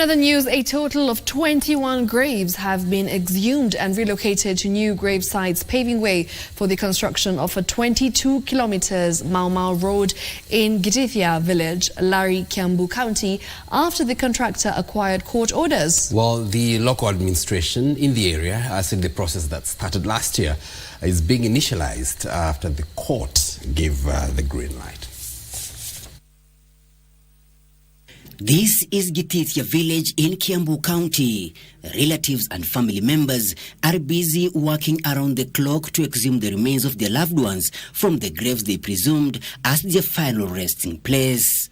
Other news, a total of 21 graves have been exhumed and relocated to new grave sites, paving way for the construction of a 22 kilometers Mau Mau road in Gitithia village, Lari, Kiambu County, after the contractor acquired court orders. Well, the local administration in the area said the process that started last year is being initialized after the court gave the green light. This is Gitithia village in Kiambu County. Relatives and family members are busy working around the clock to exhume the remains of their loved ones from the graves they presumed as their final resting place.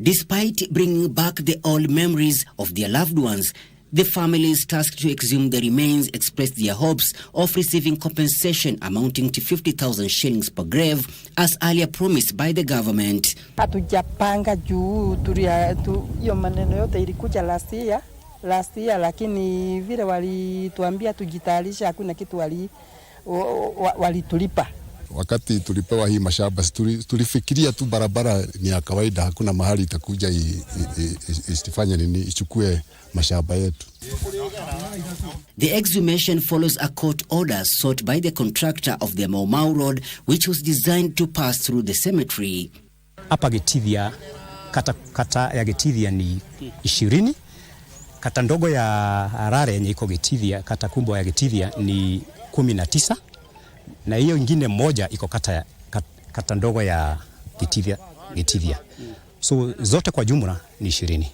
Despite bringing back the old memories of their loved ones, the families tasked to exhume the remains expressed their hopes of receiving compensation amounting to 50,000 shillings per grave, as earlier promised by the government. Hatujapanga juu hiyo maneno yote ilikuja last year, lakini vile walituambia tujitayarisha, hakuna kitu walitulipa. Wakati tulipewa hii mashamba tulifikiria tu barabara ni ya kawaida, hakuna mahali itakuja isifanye nini ichukue mashamba yetu. The exhumation follows a court order sought by the contractor of the Mau Mau road, which was designed to pass through the cemetery. Hapa Gitithia, kata ya Gitithia ni 20, kata ndogo ya Rare yenye iko Gitithia, kata kubwa ya Gitithia ni 19, na hiyo ingine moja iko kata ndogo ya Gitithia. So zote kwa jumla ni 20.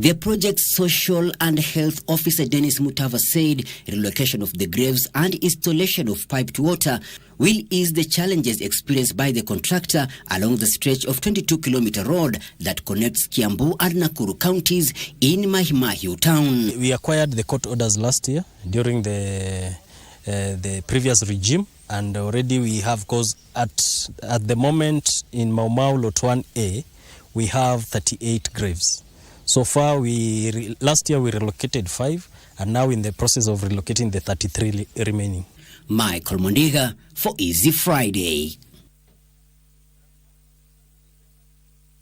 The project's social and health officer Dennis Mutava said relocation of the graves and installation of piped water will ease the challenges experienced by the contractor along the stretch of 22-kilometer road that connects Kiambu and Nakuru counties in Mahimahiu town. We acquired the court orders last year during the previous regime, and already we have, cause at the moment in Mau Mau Lot 1A we have 38 graves. So far, last year we relocated 5, and now in the process of relocating the 33 remaining. Michael Mondiga for Easy Friday.